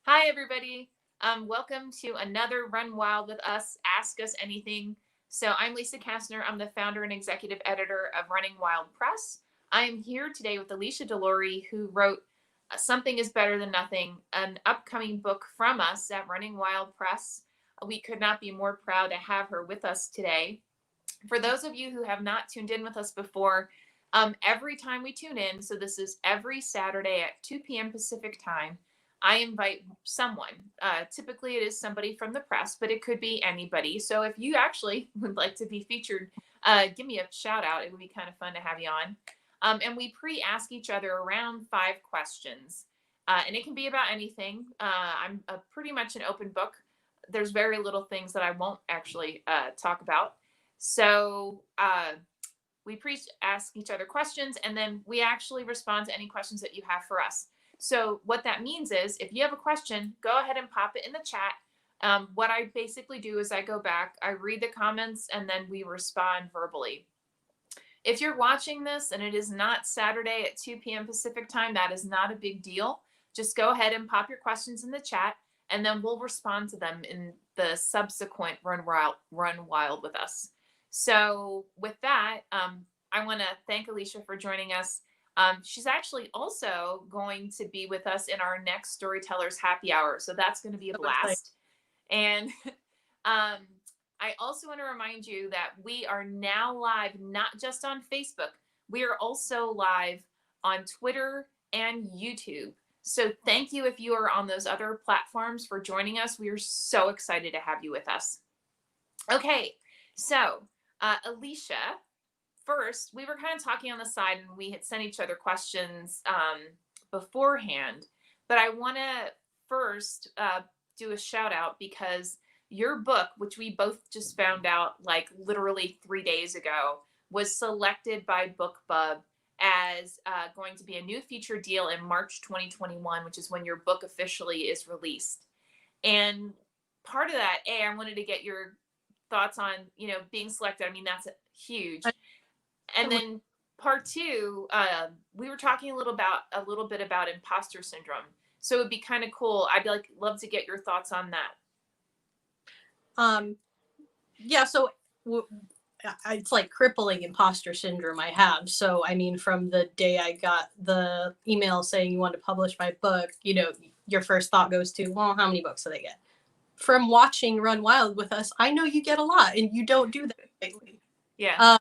Hi, everybody. Welcome to another Run Wild with Us, Ask Us Anything. So, I'm Lisa Kastner. I'm the founder and executive editor of Running Wild Press. I am here today with Alicia Delory, who wrote Something is Better Than Nothing, an upcoming book from us at Running Wild Press. We could not be more proud to have her with us today. For those of you who have not tuned in with us before, every time we tune in, so this is every Saturday at 2 p.m. Pacific time, I invite someone. Typically, it is somebody from the press, but it could be anybody. So if you actually would like to be featured, give me a shout out. It would be kind of fun to have you on. And we pre-ask each other around 5 questions. And it can be about anything. I'm pretty much an open book. There's very little things that I won't actually talk about. So we ask each other questions, and then we actually respond to any questions that you have for us. So what that means is, if you have a question, go ahead and pop it in the chat. What I basically do is I go back, I read the comments, and then we respond verbally. If you're watching this and it is not Saturday at 2 p.m. Pacific time, that is not a big deal. Just go ahead and pop your questions in the chat, and then we'll respond to them in the subsequent Run Wild with Us. So with that, I want to thank Alicia for joining us. She's actually also going to be with us in our next Storytellers Happy Hour. So that's going to be a blast. And I also want to remind you that we are now live, not just on Facebook. We are also live on Twitter and YouTube. So thank you if you are on those other platforms for joining us. We are so excited to have you with us. Okay, so Alicia, first, we were kind of talking on the side and we had sent each other questions beforehand, but I want to first do a shout out because your book, which we both just found out like literally 3 days ago, was selected by BookBub as going to be a new feature deal in March 2021, which is when your book officially is released. And part of that, I wanted to get your thoughts on, being selected. I mean, that's huge. And then part two, we were talking a little bit about imposter syndrome. So it'd be kind of cool. I'd love to get your thoughts on that. Yeah, so it's like crippling imposter syndrome I have. So, I mean, from the day I got the email saying you want to publish my book, your first thought goes to, well, how many books do they get? From watching Run Wild with Us, I know you get a lot and you don't do that lately. Yeah.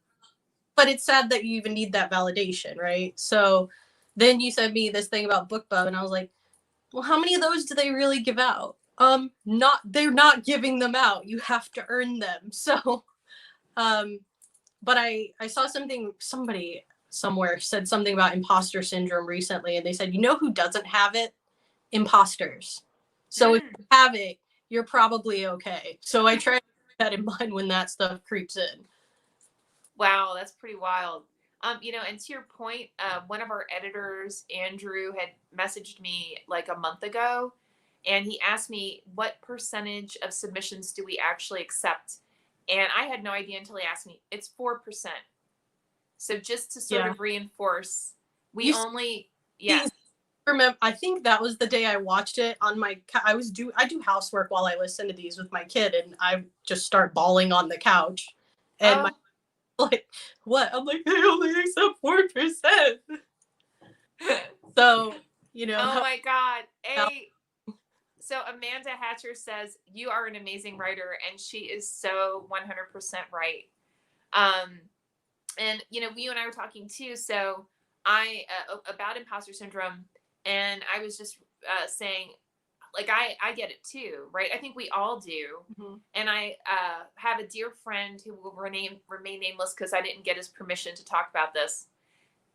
But it's sad that you even need that validation, right? So then you sent me this thing about BookBub and I was like, well, how many of those do they really give out? They're not giving them out. You have to earn them. So, but I saw somebody somewhere said something about imposter syndrome recently, and they said, who doesn't have it? Imposters. So if you have it, you're probably okay. So I try to keep that in mind when that stuff creeps in. Wow, that's pretty wild. And to your point, one of our editors, Andrew, had messaged me like a month ago, and he asked me what percentage of submissions do we actually accept, and I had no idea until he asked me. It's 4%. So just to sort of reinforce, Remember, I think that was the day I watched it on my. I do housework while I listen to these with my kid, and I just start bawling on the couch, and my like, what? I'm like, they only accept 4%. So, Oh my God. So Amanda Hatcher says, you are an amazing writer, and she is so 100% right. And, you and I were talking too. So about imposter syndrome, and I was just saying, like, I get it too, right? I think we all do. Mm-hmm. And I have a dear friend who will remain nameless because I didn't get his permission to talk about this.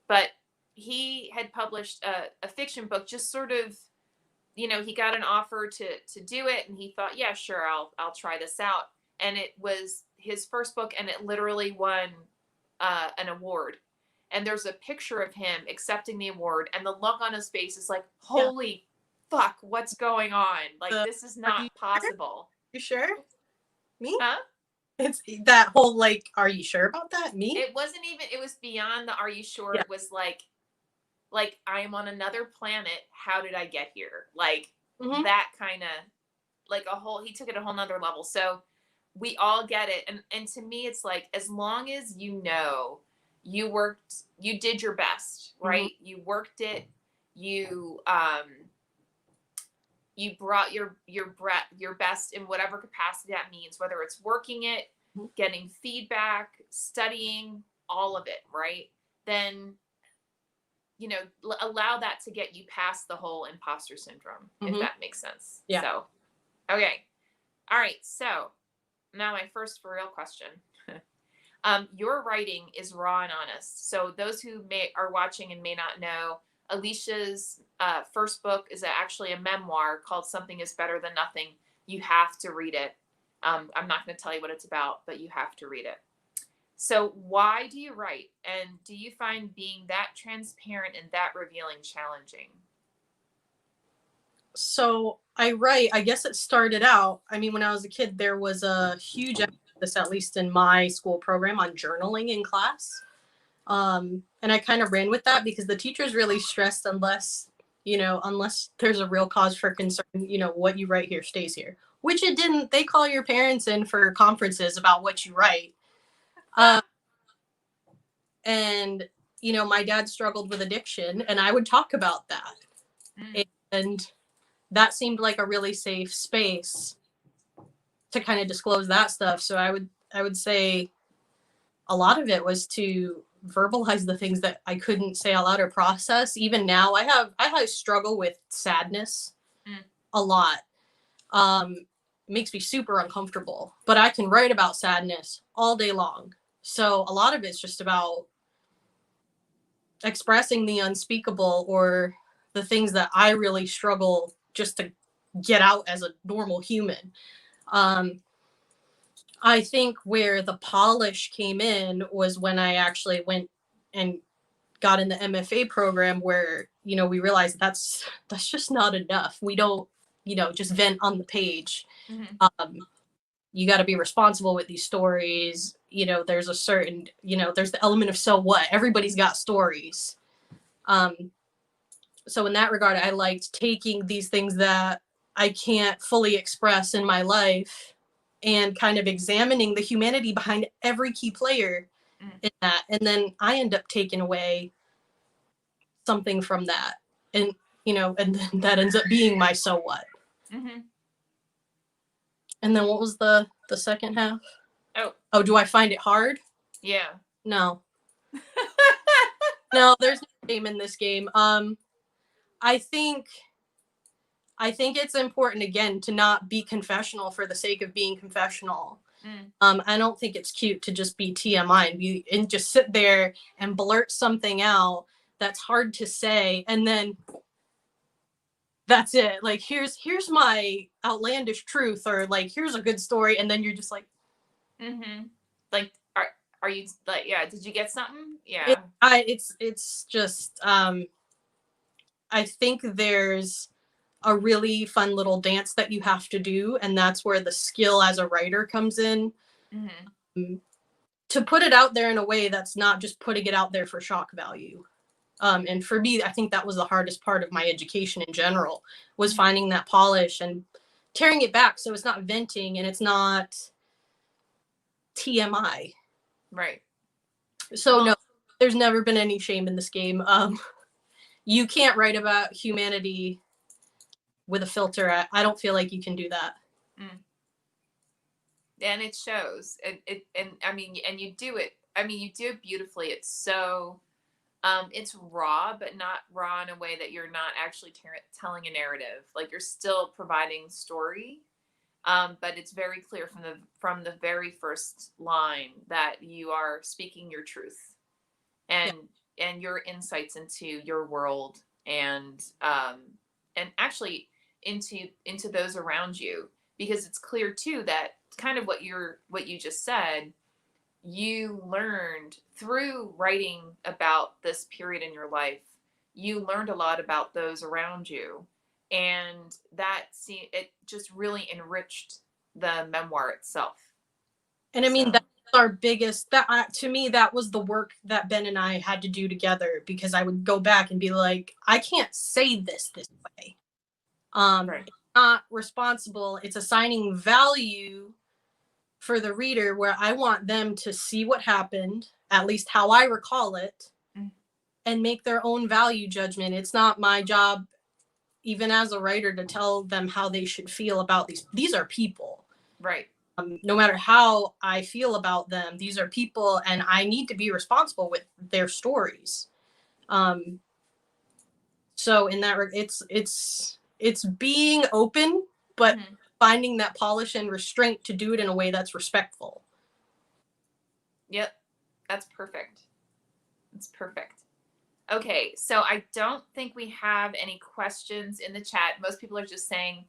But he had published a fiction book, just sort of, he got an offer to do it, and he thought, yeah, sure, I'll try this out. And it was his first book, and it literally won an award. And there's a picture of him accepting the award, and the look on his face is like, holy fuck, what's going on? Like, this is not possible. You sure? Me? Huh? It's that whole, like, are you sure about that? Me? It wasn't even, it was beyond the are you sure? Yeah. It was like I am on another planet. How did I get here? Like, Mhm. that kind of like he took it a whole nother level. So we all get it. And to me, it's like, as long as you know you did your best, Mhm. right? You worked it, you, you brought your best in whatever capacity that means, whether it's working it, Mhm. getting feedback, studying, all of it, right? Then, allow that to get you past the whole imposter syndrome, if Mhm. that makes sense. Yeah. So, okay. All right. So, now my first for real question. Your writing is raw and honest. So those who are watching and may not know, Alicia's first book is actually a memoir called "Something Is Better Than Nothing." You have to read it. I'm not going to tell you what it's about, but you have to read it. So why do you write, and do you find being that transparent and that revealing challenging? So I write, I guess it started out, I mean, when I was a kid, there was a huge emphasis, at least in my school program, on journaling in class. And I kind of ran with that because the teachers really stressed, unless there's a real cause for concern, what you write here stays here, which it didn't. They call your parents in for conferences about what you write. Uh, and, my dad struggled with addiction, and I would talk about that. Mm, And that seemed like a really safe space to kind of disclose that stuff. So I would say a lot of it was to verbalize the things that I couldn't say out loud or process. Even now, I have struggle with sadness mm, a lot. It makes me super uncomfortable, but I can write about sadness all day long. So a lot of it's just about expressing the unspeakable, or the things that I really struggle just to get out as a normal human. Um, I think where the polish came in was when I actually went and got in the MFA program, where, we realized that's just not enough. We don't, just vent on the page. mhm, Um, you got to be responsible with these stories. There's a certain, there's the element of so what. Everybody's got stories. Um, so in that regard, I liked taking these things that I can't fully express in my life and kind of examining the humanity behind every key player mm, in that. And then I end up taking away something from that. And, and then that ends up being my so what. mhm. And then what was the second half? Oh, Oh, do I find it hard? yeah. No. No, there's no shame in this game. I think I think it's important, again, to not be confessional for the sake of being confessional. Mm, I don't think it's cute to just be TMI and just sit there and blurt something out that's hard to say, and then that's it. Like, here's my outlandish truth, or like, here's a good story, and then you're just like, mhm. Like, are you like, yeah? Did you get something? it. Yeah. It's just. I think there's a really fun little dance that you have to do, and that's where the skill as a writer comes in. Mhm. um, to put it out there in a way that's not just putting it out there for shock value. And for me, I think that was the hardest part of my education in general, was Mhm. finding that polish and tearing it back so it's not venting and it's not TMI. Right. So no, Well, there's never been any shame in this game. You can't write about humanity with a filter. I don't feel like you can do that. mm. And it shows. And I mean, and you do it. I mean, you do it beautifully. It's raw, but not raw in a way that you're not actually telling a narrative. Like, you're still providing story, but it's very clear from the very first line that you are speaking your truth, Yeah. and your insights into your world, and actually into those around you, because it's clear too that kind of what you just said, you learned through writing about this period in your life. You learned a lot about those around you, and it just really enriched the memoir itself. And I mean, So, that's our biggest, that to me, that was the work that Ben and I had to do together, because I would go back and be like, I can't say this way. Right. Not responsible. It's assigning value for the reader where I want them to see what happened, at least how I recall it, Mm. and make their own value judgment. It's not my job, even as a writer, to tell them how they should feel about these. These are people. Right. No matter how I feel about them, these are people, and I need to be responsible with their stories. So in that, it's being open, but Mhm. finding that polish and restraint to do it in a way that's respectful. Yep. That's perfect. That's perfect. Okay, so I don't think we have any questions in the chat. Most people are just saying,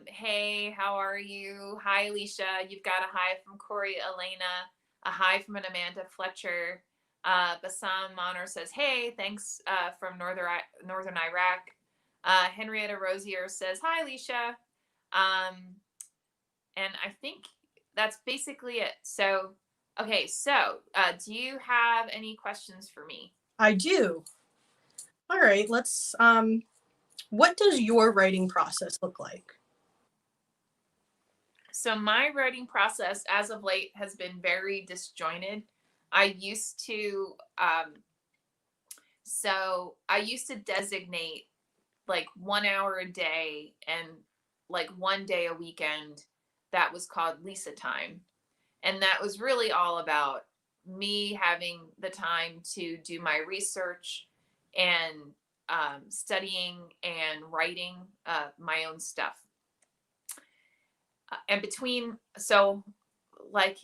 hey, how are you? Hi, Alicia. You've got a hi from Corey Elena, a hi from an Amanda Fletcher. Bassam Monor says, hey, thanks from Northern Iraq. Henrietta Rosier says, hi, Alicia. And I think that's basically it. So, okay, so do you have any questions for me? I do. All right, let's what does your writing process look like? So my writing process as of late has been very disjointed. I used to designate like 1 hour a day and like one day a weekend that was called Lisa time. And that was really all about me having the time to do my research and studying and writing my own stuff. And between, so like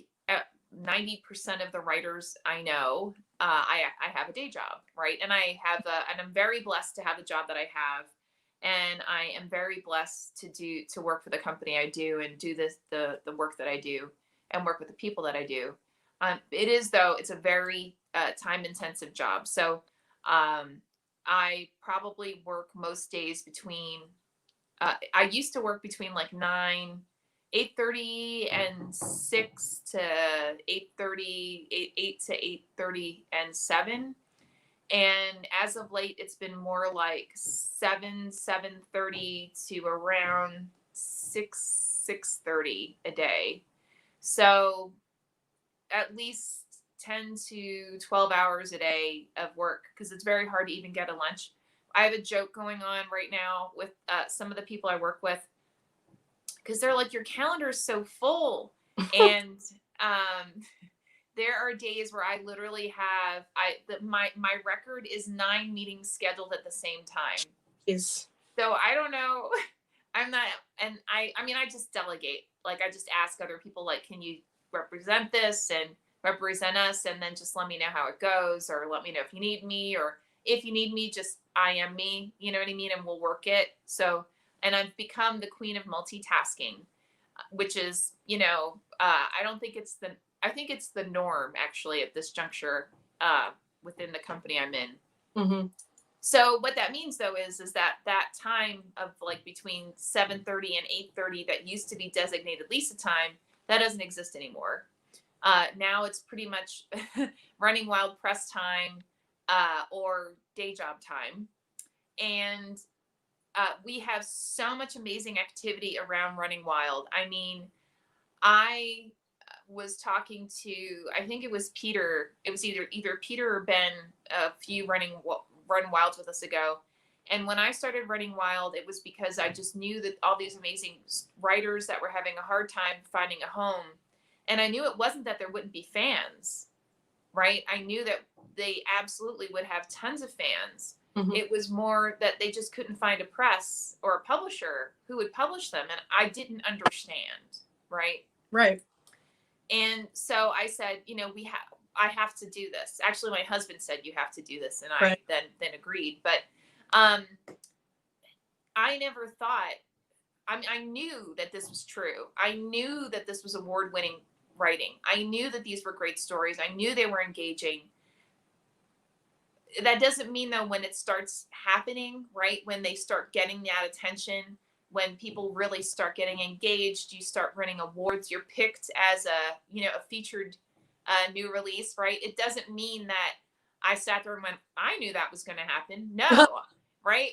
90% of the writers I know, I have a day job, right? And and I'm very blessed to have the job that I have. And I am very blessed to work for the company I do and do the work that I do and work with the people that I do. It is, though, it's a very time intensive job. So I probably work most days between, I used to work between like 8:30 and 6 to 8:30, 8 to 8:30 and 7. And as of late, it's been more like 7:30 to around 6:30 a day. So at least 10 to 12 hours a day of work, because it's very hard to even get a lunch. I have a joke going on right now with some of the people I work with, because they're like, your calendar is so full. And there are days where I literally have my record is 9 meetings scheduled at the same time. Is So I don't know. I'm not, and I mean, I just delegate. Like, I just ask other people, like, can you represent this and represent us, and then just let me know how it goes, or let me know if you need me, or if you need me, just I am me, you know what I mean, and we'll work it. So, and I've become the queen of multitasking, which is, I don't think it's I think it's the norm actually at this juncture within the company I'm in. mm-hmm. So what that means, though, is that time of like between 7:30 and 8:30 that used to be designated Lisa time, that doesn't exist anymore. Now it's pretty much Running Wild press time or day job time. And we have so much amazing activity around Running Wild. I mean, I was talking to, I think it was Peter. It was either Peter or Ben a few Run Wilds with us ago. And when I started Running Wild, it was because I just knew that all these amazing writers that were having a hard time finding a home. And I knew it wasn't that there wouldn't be fans, right? I knew that they absolutely would have tons of fans. Mm-hmm. It was more that they just couldn't find a press or a publisher who would publish them. And I didn't understand, right? Right. And so I said, I have to do this. Actually, my husband said, you have to do this. And I Right. then agreed. But I never thought, I knew that this was true. I knew that this was award-winning writing. I knew that these were great stories. I knew they were engaging. That doesn't mean, though, when it starts happening, right, when they start getting that attention, when people really start getting engaged, you start winning awards, you're picked as a featured new release, right? It doesn't mean that I sat there and went, I knew that was going to happen. No, right?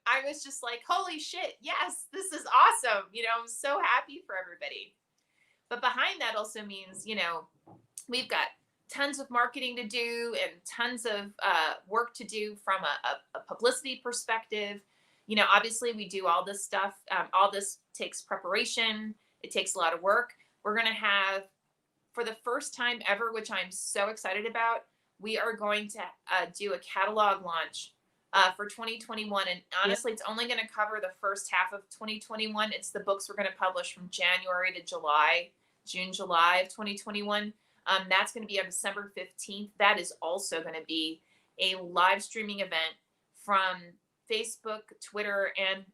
I was just like, holy shit, yes, this is awesome. I'm so happy for everybody. But behind that also means, we've got tons of marketing to do and tons of work to do from a publicity perspective. Obviously, we do all this stuff. All this takes preparation, it takes a lot of work. We're going to have, for the first time ever, which I'm so excited about, we are going to do a catalog launch for 2021. And honestly, it's only going to cover the first half of 2021. It's the books we're going to publish from January to June, July of 2021. That's going to be on December 15th. That is also going to be a live streaming event from Facebook, Twitter, and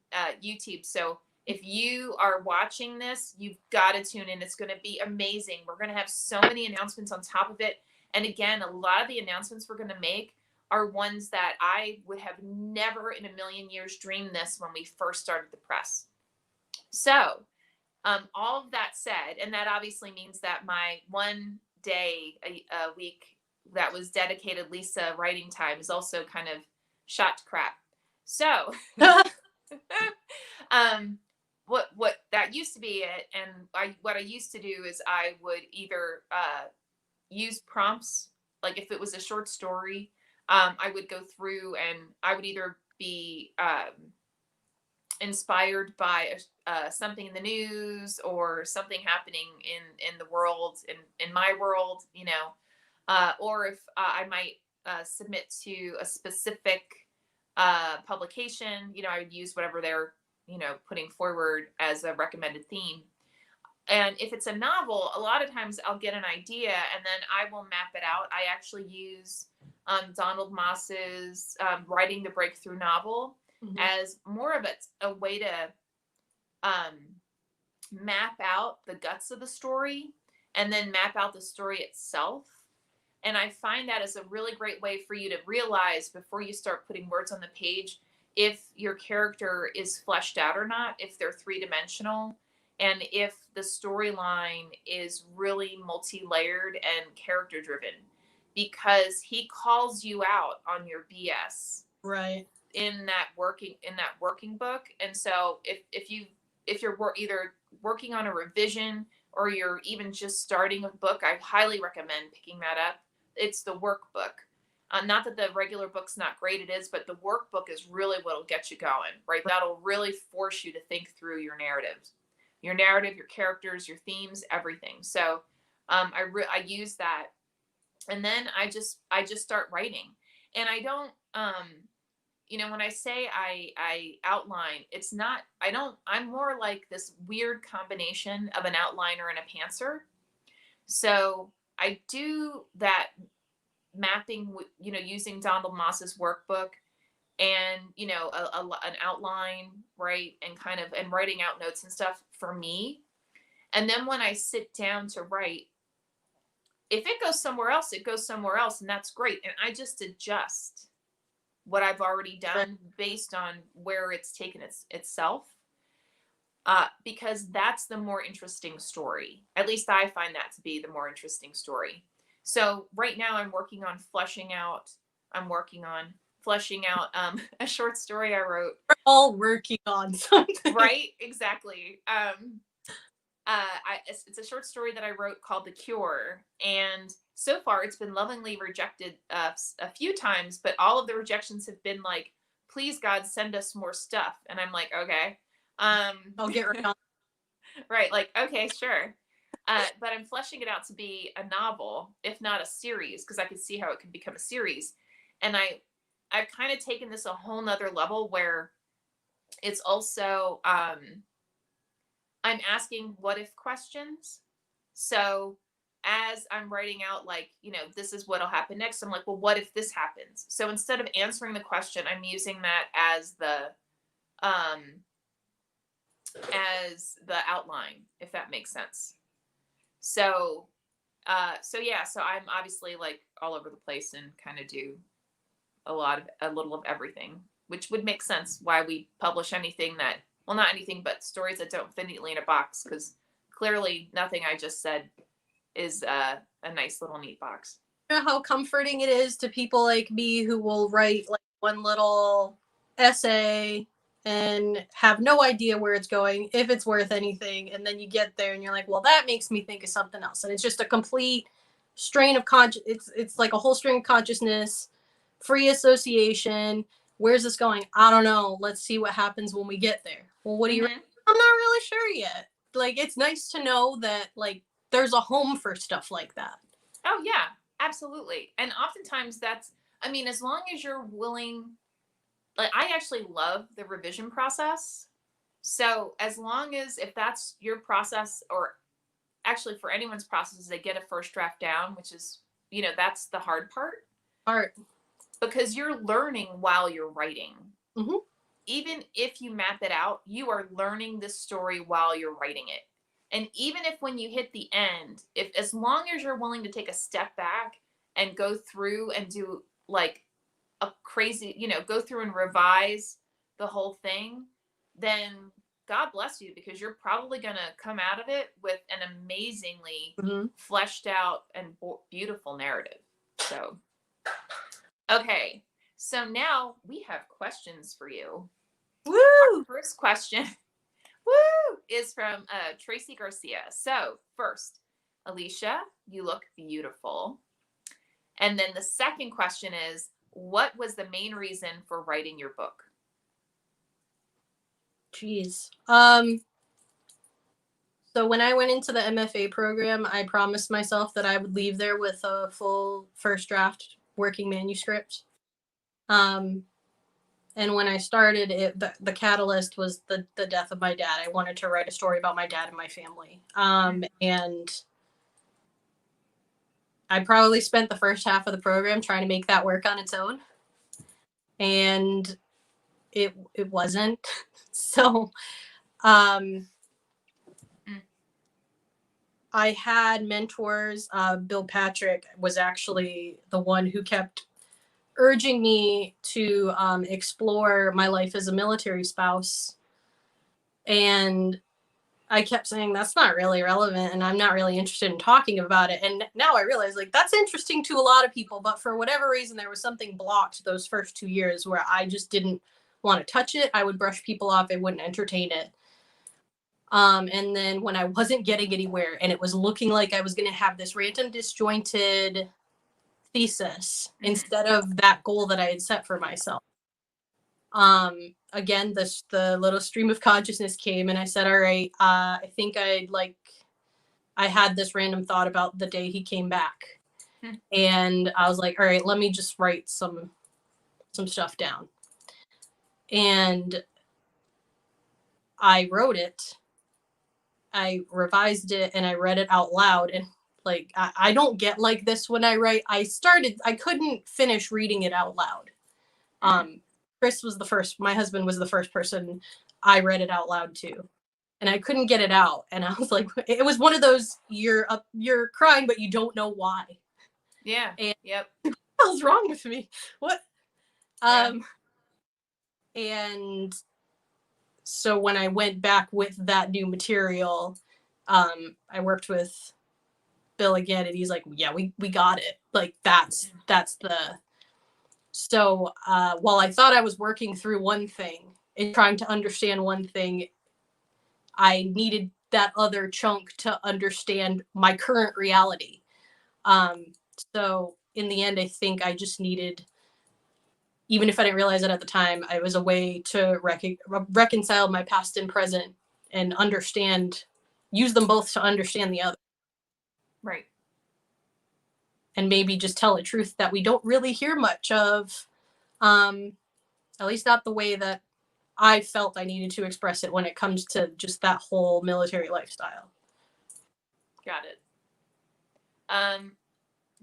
YouTube. So if you are watching this, you've got to tune in. It's going to be amazing. We're going to have so many announcements on top of it. And again, a lot of the announcements we're going to make are ones that I would have never in a million years dreamed this when we first started the press. So all of that said, and that obviously means that my one day a week that was dedicated Lisa writing time is also kind of shot to crap. So what that used to be it, and what I used to do is I would either use prompts, like if it was a short story, I would go through and I would either be inspired by something in the news or something happening in the world, in my world, or if I might submit to a specific publication, I would use whatever they're putting forward as a recommended theme. And if it's a novel, a lot of times I'll get an idea and then I will map it out. I actually use Donald Moss's Writing the Breakthrough Novel as more of a way to map out the guts of the story and then map out the story itself. And I find that is a really great way for you to realize before you start putting words on the page if your character is fleshed out or not, if they're three-dimensional, and if the storyline is really multi-layered and character-driven, because he calls you out on your BS. Right. In that working book. And so if you're either working on a revision or you're even just starting a book, I highly recommend picking that up. It's the workbook. Not that the regular book's not great, it is, but the workbook is really what'll get you going, right? That'll really force you to think through your narrative, your characters, your themes, everything. So I use that, and then I just start writing. And I don't when I say I outline, it's not, I'm more like this weird combination of an outliner and a pantser. So I do that mapping, using Donald Moss's workbook and, an outline, right. And writing out notes and stuff for me. And then when I sit down to write, if it goes somewhere else, it goes somewhere else. And that's great. And I just adjust what I've already done based on where it's taken itself. Because that's the more interesting story. At least I find that to be the more interesting story. So right now I'm working on fleshing out a short story I wrote. We're all working on something. Right? Exactly. It's a short story that I wrote called The Cure. And so far it's been lovingly rejected a few times, but all of the rejections have been like, please God, send us more stuff. And I'm like, okay. I'll get right on. Right. Like, okay, sure. But I'm fleshing it out to be a novel, if not a series, because I can see how it can become a series. And I've kind of taken this a whole nother level where it's also, I'm asking what if questions. So as I'm writing out, like, this is what'll happen next, I'm like, well, what if this happens? So instead of answering the question, I'm using that as the outline, if that makes sense. So I'm obviously like all over the place and kind of do a little of everything, which would make sense why we publish anything that, well, not anything, but stories that don't fit neatly in a box, because clearly nothing I just said is a nice little neat box. You know how comforting it is to people like me who will write like one little essay and have no idea where it's going, if it's worth anything, and then you get there and you're like, well, that makes me think of something else, and it's just a complete strain of it's like a whole string of consciousness, free association. Where's this going? I don't know. Let's see what happens when we get there. Well, what do you? Mhm. I'm not really sure yet. Like, it's nice to know that like there's a home for stuff like that. Oh yeah, absolutely. And oftentimes that's, I mean, as long as you're willing, like I actually love the revision process. So as long as if that's your process, or actually for anyone's process, is they get a first draft down, which is, that's the hard part Art. because you're learning while you're writing. Mhm. Even if you map it out, you are learning the story while you're writing it. And even if when you hit the end, if as long as you're willing to take a step back and go through and do like a crazy, go through and revise the whole thing, then God bless you because you're probably going to come out of it with an amazingly Mhm. fleshed out and beautiful narrative. So, okay. So now we have questions for you. Our Woo! first question, woo, is from Tracy Garcia. So, first, Alicia, you look beautiful. And then the second question is, what was the main reason for writing your book? Jeez. So when I went into the MFA program, I promised myself that I would leave there with a full first draft working manuscript. Um, and when I started it, the catalyst was the death of my dad. I wanted to write a story about my dad and my family. And I probably spent the first half of the program trying to make that work on its own. And it wasn't. So um Mm. I had mentors. Bill Patrick was actually the one who kept urging me to explore my life as a military spouse. And I kept saying, that's not really relevant. And I'm not really interested in talking about it. And now I realize, like, that's interesting to a lot of people. But for whatever reason, there was something blocked those first 2 years where I just didn't want to touch it. I would brush people off, I wouldn't entertain it. And then when I wasn't getting anywhere and it was looking like I was going to have this random disjointed thesis instead of that goal that I had set for myself. Again, the little stream of consciousness came and I said, all right, I think I had this random thought about the day he came back. And I was like, all right, let me just write some stuff down. And I wrote it, I revised it, and I read it out loud. And like, I don't get like this when I write. I couldn't finish reading it out loud. Chris was the first, my husband was the first person I read it out loud to. And I couldn't get it out. And I was like, it was one of those, you're crying, but you don't know why. Yeah. And Yep. what the hell's wrong with me? What? Yeah. And so when I went back with that new material, I worked with Bill again, and he's like, yeah, we got it. Like, that's the, so while I thought I was working through one thing and trying to understand one thing, I needed that other chunk to understand my current reality. So in the end, I think I just needed, even if I didn't realize it at the time, it was a way to reconcile my past and present and understand, use them both to understand the other. Right. And maybe just tell a truth that we don't really hear much of, at least not the way that I felt I needed to express it when it comes to just that whole military lifestyle. Got it.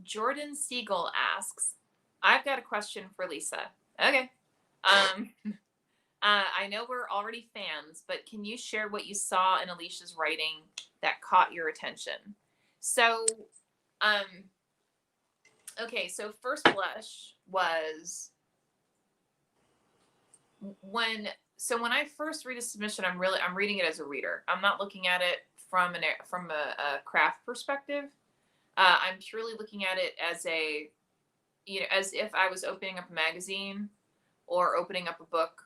Jordan Siegel asks, I've got a question for Lisa. Okay. I know we're already fans, but can you share what you saw in Alicia's writing that caught your attention? So, okay, so First Blush was when I first read a submission, I'm reading it as a reader. I'm not looking at it from a craft perspective. I'm purely looking at it as as if I was opening up a magazine or opening up a book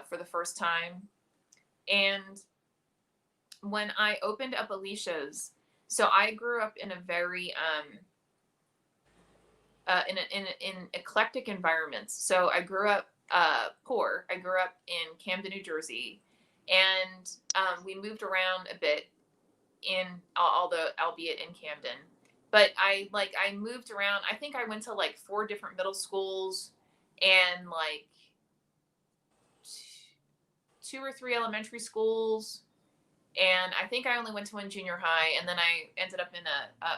for the first time. And when I opened up Alicia's, so I grew up in a very in eclectic environments. So I grew up poor. I grew up in Camden, New Jersey, and we moved around a bit in although albeit in Camden. But I moved around. I think I went to like 4 different middle schools and like 2 or 3 elementary schools, and I think I only went to 1 junior high, and then I ended up in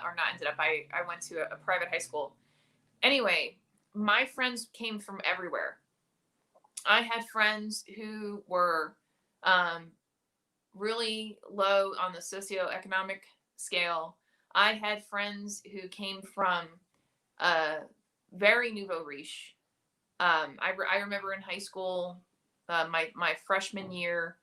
or not ended up, I went to a private high school. Anyway, my friends came from everywhere. I had friends who were really low on the socioeconomic scale. I had friends who came from very nouveau riche. I remember in high school, my freshman year,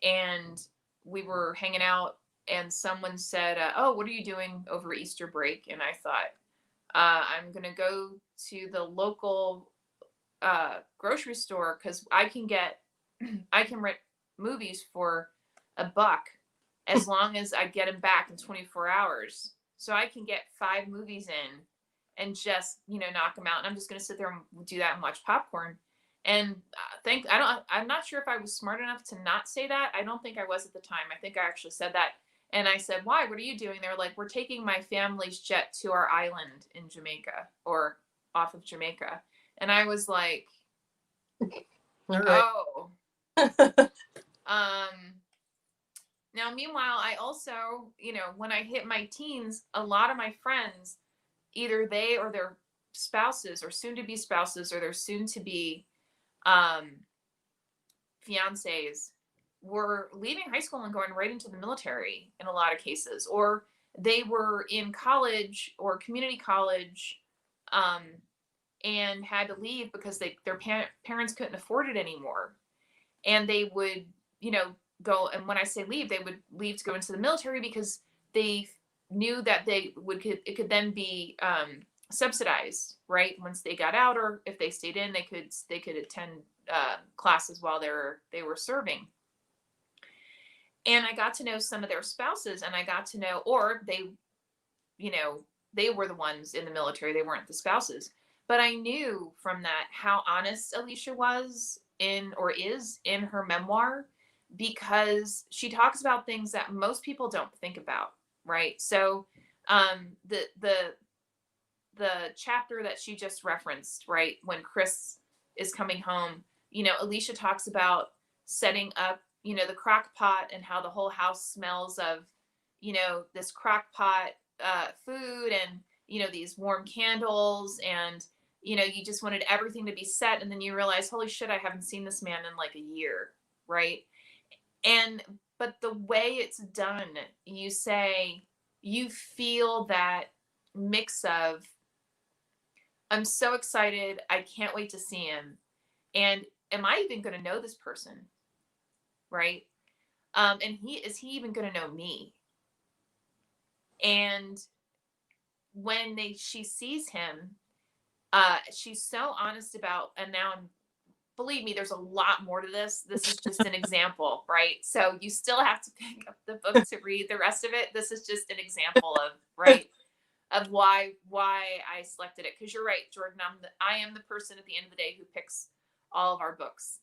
and we were hanging out, and someone said, "Oh, what are you doing over Easter break?" And I thought, I'm gonna go to the local grocery store because I can rent movies for $1 as long as I get them back in 24 hours. So I can get 5 movies in and just, knock them out. And I'm just going to sit there and do that and watch popcorn. And I'm not sure if I was smart enough to not say that. I don't think I was at the time. I think I actually said that. And I said, "Why? What are you doing?" They're like, "We're taking my family's jet to our island in Jamaica, or off of Jamaica." And I was like, All right. "Oh." Now, meanwhile, I also, when I hit my teens, a lot of my friends, either they or their spouses or soon to be spouses or their soon to be fiancés were leaving high school and going right into the military in a lot of cases, or they were in college or community college and had to leave because their parents couldn't afford it anymore. And they would, go, and when I say leave, they would leave to go into the military because they knew that it could then be subsidized, right? Once they got out, or if they stayed in, they could attend classes while they were serving. And I got to know some of their spouses, and I got to know, or they were the ones in the military, they weren't the spouses. But I knew from that how honest Alicia was is in her memoir, because she talks about things that most people don't think about, right? So the chapter that she just referenced, right, when Chris is coming home, Alicia talks about setting up, the crock pot, and how the whole house smells of, this crock pot food, and, these warm candles, and, you just wanted everything to be set. And then you realize, holy shit, I haven't seen this man in like a year, right? But the way it's done, you feel that mix of, I'm so excited, I can't wait to see him, and am I even going to know this person, right? And is he even going to know me? And when she sees him, she's so honest about, and now, believe me, there's a lot more to this. This is just an example, right? So you still have to pick up the book to read the rest of it. This is just an example of, right, of why I selected it. Because you're right, Jordan, I am the person at the end of the day who picks all of our books.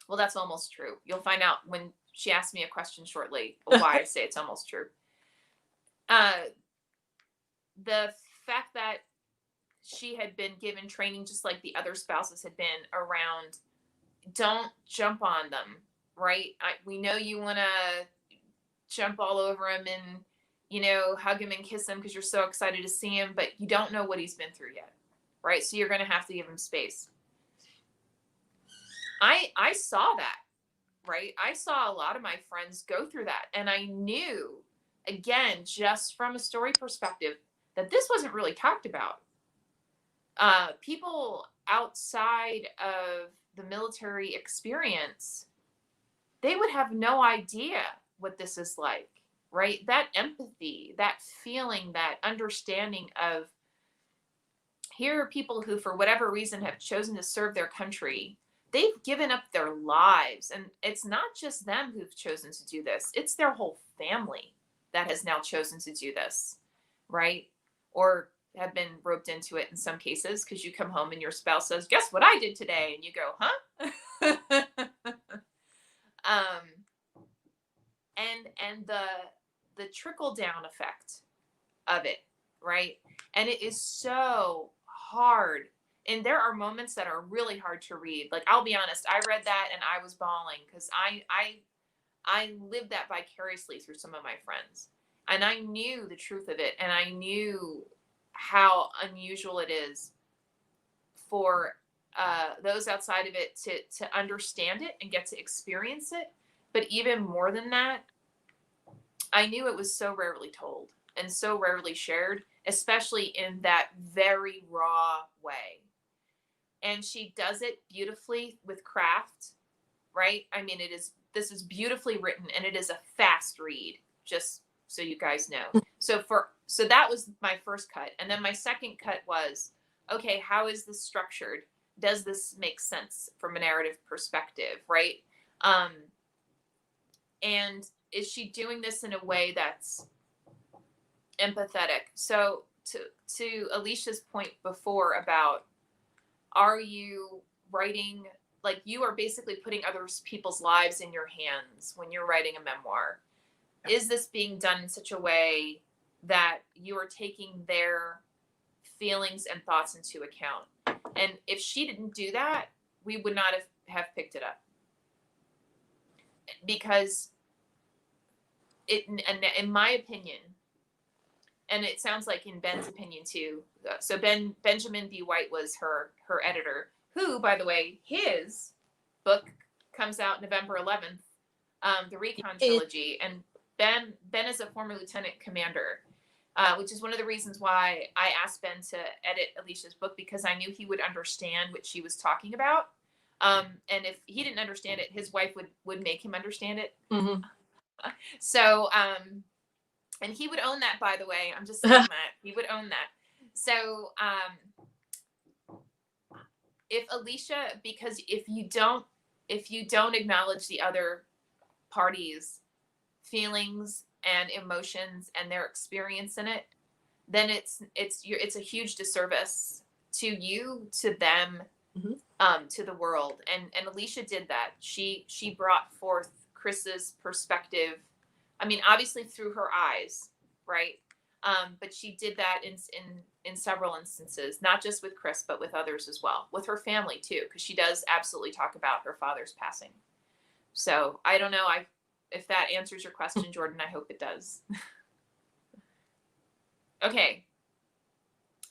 Well, that's almost true. You'll find out when she asks me a question shortly why I say it's almost true. The fact that she had been given training just like the other spouses had been around, don't jump on them, right? We know you want to jump all over him and, hug him and kiss him because you're so excited to see him, but you don't know what he's been through yet, right? So you're going to have to give him space. I saw that, right? I saw a lot of my friends go through that, and I knew, again, just from a story perspective, that this wasn't really talked about. People outside of the military experience, they would have no idea what this is like, right? That empathy, that feeling, that understanding of, here are people who, for whatever reason, have chosen to serve their country. they've given up their lives. And it's not just them who've chosen to do this, it's their whole family that has now chosen to do this, right? Or have been roped into it in some cases, because you come home and your spouse says, "Guess what I did today?" And you go, "Huh?" And the trickle down effect of it, right? And it is so hard. And there are moments that are really hard to read. Like, I'll be honest, I read that and I was bawling, because I lived that vicariously through some of my friends. And I knew the truth of it, and I knew how unusual it is for those outside of it to understand it and get to experience it. But even more than that, I knew it was so rarely told and so rarely shared, especially in that very raw way. And she does it beautifully with craft, right? I mean, this is beautifully written, and it is a fast read, just so you guys know. So that was my first cut. And then my second cut was, okay, how is this structured? Does this make sense from a narrative perspective, right? And is she doing this in a way that's empathetic? So to Alicia's point before about, are you writing, like, you are basically putting other people's lives in your hands when you're writing a memoir. Is this being done in such a way that you are taking their feelings and thoughts into account? And if she didn't do that, we would not have picked it up. Because in my opinion, and it sounds like in Ben's opinion too. So Benjamin B. White was her editor, who, by the way, his book comes out November 11th, the Recon Trilogy. And Ben is a former lieutenant commander, which is one of the reasons why I asked Ben to edit Alicia's book, because I knew he would understand what she was talking about. And if he didn't understand it, his wife would make him understand it. Mm-hmm. So, and he would own that, by the way. I'm just saying that. He would own that. So, if Alicia, because if you don't acknowledge the other party's feelings and emotions and their experience in it, then it's a huge disservice to you, to them, mm-hmm. To the world. And Alicia did that. She brought forth Chris's perspective. I mean, obviously through her eyes, right? But she did that in several instances, not just with Chris, but with others as well, with her family too, because she does absolutely talk about her father's passing. So I don't know if that answers your question, Jordan. I hope it does. Okay.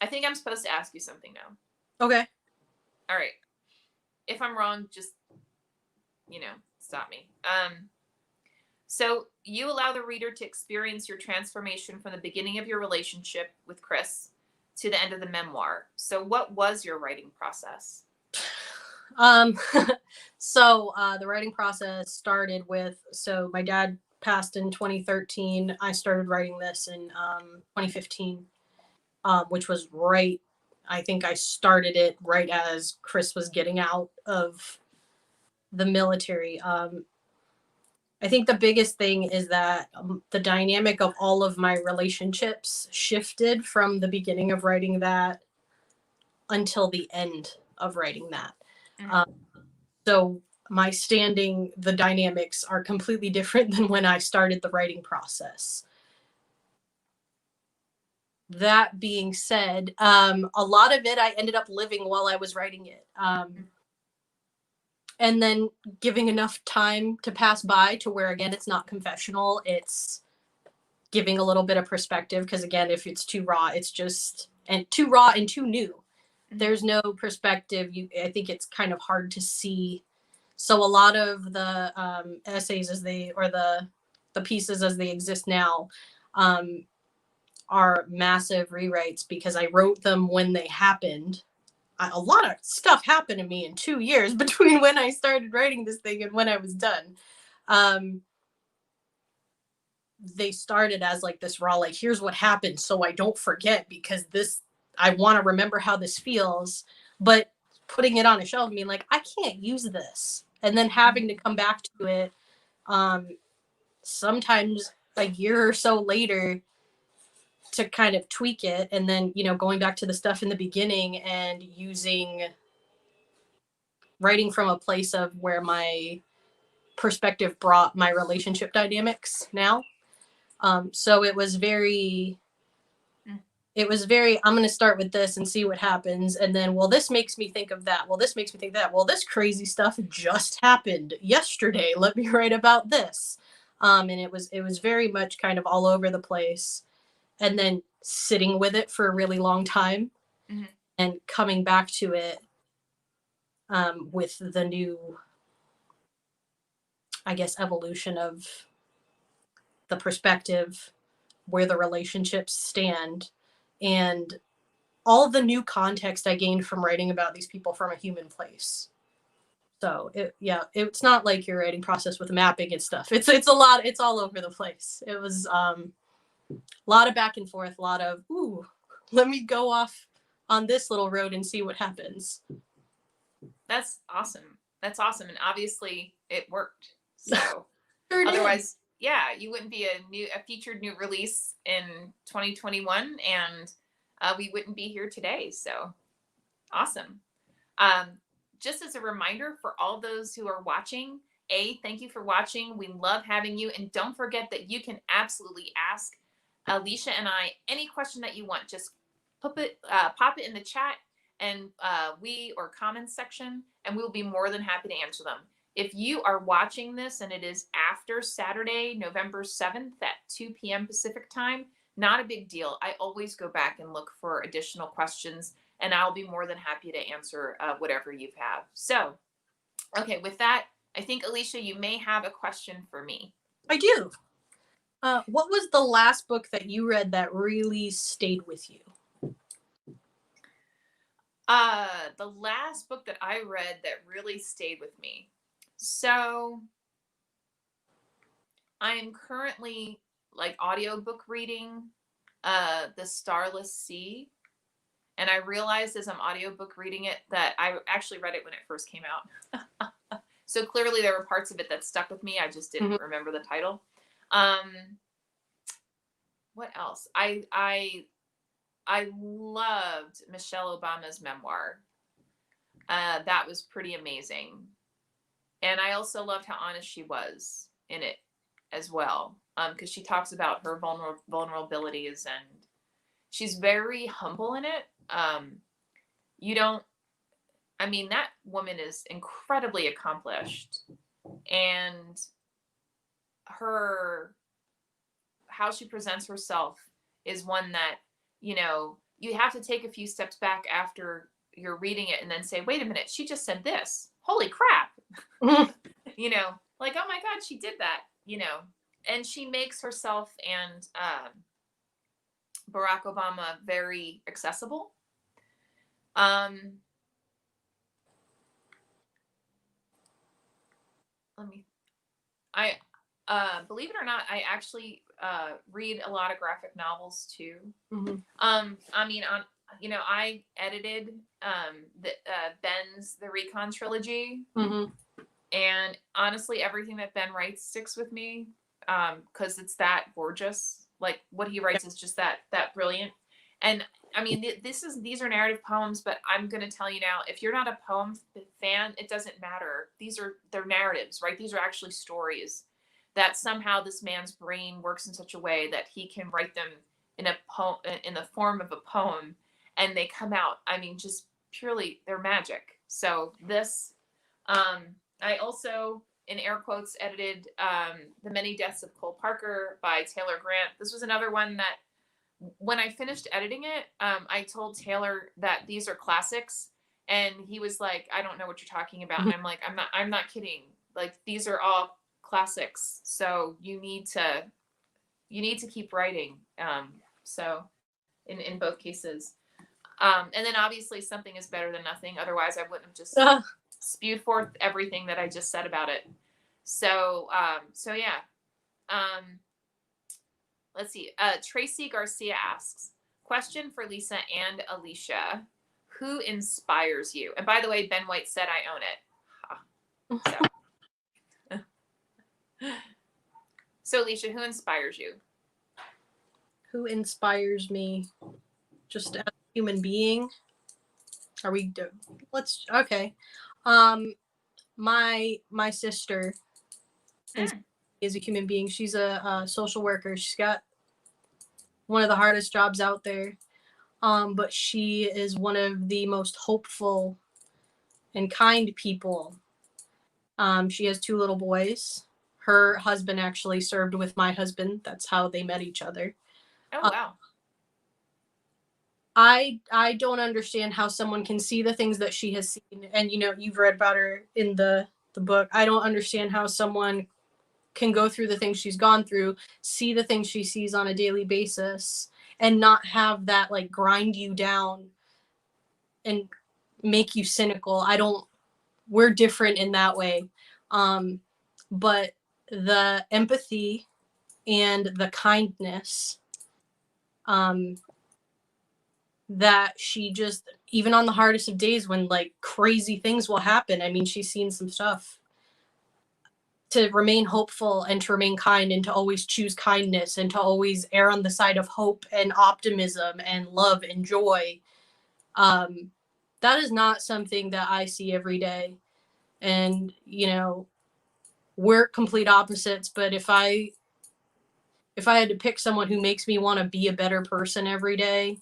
I think I'm supposed to ask you something now. Okay. All right. If I'm wrong, just, stop me. So you allow the reader to experience your transformation from the beginning of your relationship with Chris to the end of the memoir. So what was your writing process? So the writing process started with, so my dad passed in 2013. I started writing this in 2015, which was I think I started it right as Chris was getting out of the military. I think the biggest thing is that the dynamic of all of my relationships shifted from the beginning of writing that until the end of writing that. Mm-hmm. So the dynamics are completely different than when I started the writing process. That being said, a lot of it I ended up living while I was writing it. And then giving enough time to pass by to where, again, it's not confessional. It's giving a little bit of perspective. Because, again, if it's too raw, it's just too raw and too new. Mm-hmm. There's no perspective. I think it's kind of hard to see. So a lot of the essays the pieces as they exist now are massive rewrites, because I wrote them when they happened. A lot of stuff happened to me in 2 years between when I started writing this thing and when I was done. They started as like this raw, like, here's what happened so I don't forget, because I want to remember how this feels. But putting it on a shelf and being like, I can't use this. And then having to come back to it sometimes a year or so later to kind of tweak it. And then, going back to the stuff in the beginning and writing from a place of where my perspective brought my relationship dynamics now. So it was very, I'm going to start with this and see what happens. And then, well, this makes me think of that. Well, this makes me think that. Well, this crazy stuff just happened yesterday. Let me write about this. And it was very much kind of all over the place. And then sitting with it for a really long time and coming back to it with the new, I guess, evolution of the perspective, where the relationships stand, and all the new context I gained from writing about these people from a human place. So it's not like your writing process with mapping and stuff. It's a lot. It's all over the place. It was a lot of back and forth. A lot of let me go off on this little road and see what happens. That's awesome. That's awesome, and obviously it worked. So Sure otherwise, yeah, you wouldn't be a featured new release in 2021, and we wouldn't be here today. So awesome. Just as a reminder for all those who are watching, thank you for watching. We love having you. And don't forget that you can absolutely ask Alicia and I any question that you want. Just pop it in the chat and or comments section, and we will be more than happy to answer them. If you are watching this and it is after Saturday, November 7th at 2 p.m. Pacific time, not a big deal. I always go back and look for additional questions, and I'll be more than happy to answer whatever you have. So, okay, with that, I think, Alicia, you may have a question for me. I do. What was the last book that you read that really stayed with you? The last book that I read that really stayed with me. So I am currently audiobook reading The Starless Sea. And I realized as I'm audiobook reading it that I actually read it when it first came out. So clearly there were parts of it that stuck with me. I just didn't remember the title. What else? I loved Michelle Obama's memoir. That was pretty amazing. And I also loved how honest she was in it as well. Because she talks about her vulnerabilities, and she's very humble in it. That woman is incredibly accomplished, and how she presents herself is one that, you have to take a few steps back after you're reading it and then say, wait a minute, she just said this. Holy crap. Like, oh my God, she did that, and she makes herself and Barack Obama very accessible. Believe it or not, I actually read a lot of graphic novels too. I edited the Recon trilogy, and honestly, everything that Ben writes sticks with me because it's that gorgeous. Like, what he writes is just that brilliant. And these are narrative poems, but I'm going to tell you now, if you're not a poem fan, it doesn't matter. They're narratives, right? These are actually stories that somehow this man's brain works in such a way that he can write them in the form of a poem, and they come out. Just purely, they're magic. So this, I also, in air quotes, edited The Many Deaths of Cole Parker by Taylor Grant. This was another one that, when I finished editing it, I told Taylor that these are classics, and he was like, I don't know what you're talking about. And I'm like, I'm not kidding. Like, these are all classics. So you need to keep writing. So in both cases. And then obviously something is better than nothing. Otherwise I wouldn't have just spewed forth everything that I just said about it. So yeah. Let's see. Tracy Garcia asks, question for Lisa and Alicia. who inspires you? And by the way, Ben White said I own it. Ha. So Alicia, who inspires you? Who inspires me just as a human being? Are we let's okay. My sister is a human being. She's a social worker. She's got one of the hardest jobs out there. But she is one of the most hopeful and kind people. She has 2 little boys. Her husband actually served with my husband. That's how they met each other. Oh wow. I don't understand how someone can see the things that she has seen, and you've read about her in the book. I don't understand how someone can go through the things she's gone through, see the things she sees on a daily basis, and not have that like grind you down and make you cynical. We're different in that way. But the empathy and the kindness that she just, even on the hardest of days when like crazy things will happen. I mean, she's seen some stuff. To remain hopeful and to remain kind and to always choose kindness and to always err on the side of hope and optimism and love and joy. That is not something that I see every day. And, we're complete opposites, but if I had to pick someone who makes me want to be a better person every day,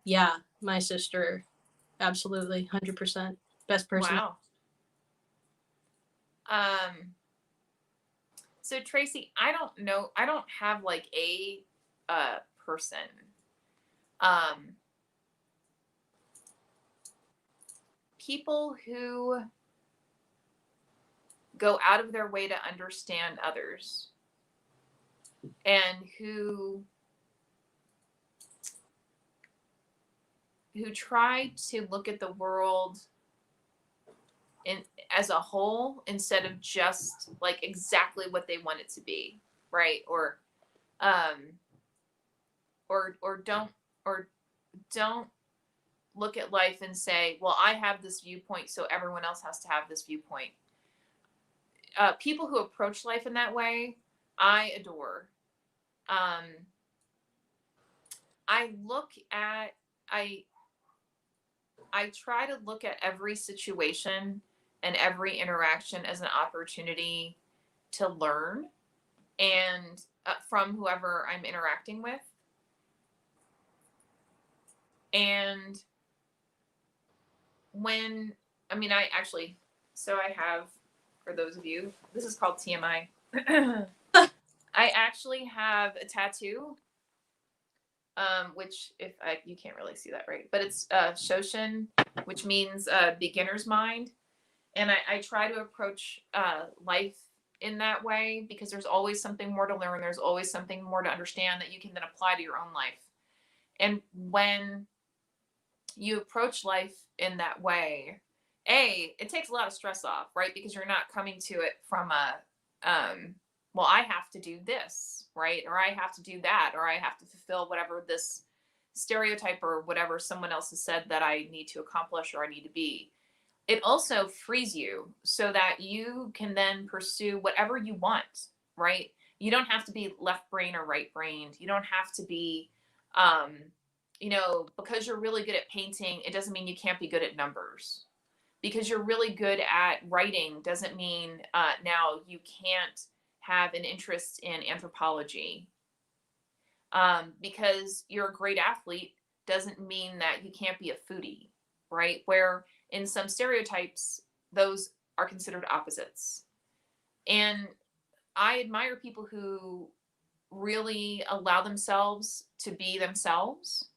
yeah, my sister, absolutely, 100%, best person. Wow. So Tracy, I don't know. I don't have like a person. People who go out of their way to understand others and who try to look at the world as a whole instead of just like exactly what they want it to be, right? Or don't look at life and say, well, I have this viewpoint, so everyone else has to have this viewpoint. People who approach life in that way, I adore. I try to look at every situation and every interaction as an opportunity to learn and from whoever I'm interacting with. And I have, for those of you, this is called TMI. I actually have a tattoo, which you can't really see that, right? But it's Shoshin, which means beginner's mind. And I try to approach life in that way because there's always something more to learn. There's always something more to understand that you can then apply to your own life. And when you approach life in that way, it takes a lot of stress off, right? Because you're not coming to it from well, I have to do this, right? Or I have to do that, or I have to fulfill whatever this stereotype or whatever someone else has said that I need to accomplish or I need to be. It also frees you so that you can then pursue whatever you want, right? You don't have to be left brain or right brained. You don't have to be, because you're really good at painting, it doesn't mean you can't be good at numbers. Because you're really good at writing doesn't mean now you can't have an interest in anthropology. Because you're a great athlete doesn't mean that you can't be a foodie, right? Where in some stereotypes, those are considered opposites. And I admire people who really allow themselves to be themselves.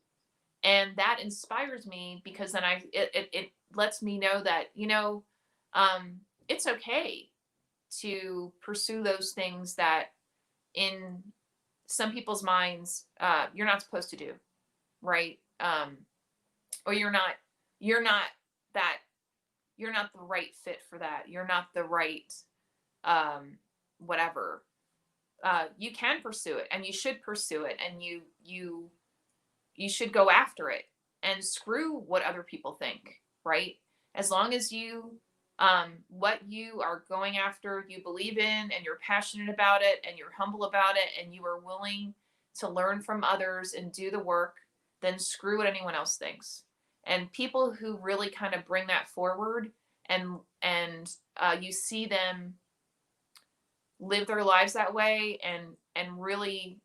And that inspires me because then it lets me know that, it's okay to pursue those things that in some people's minds, you're not supposed to do, right? Or you're not the right fit for that. You're not the right, whatever. You can pursue it and you should pursue it and you should go after it. and screw what other people think, right? As long as you what you are going after, you believe in, and you're passionate about it, and you're humble about it, and you are willing to learn from others and do the work, then screw what anyone else thinks. And people who really kind of bring that forward, and you see them live their lives that way, and really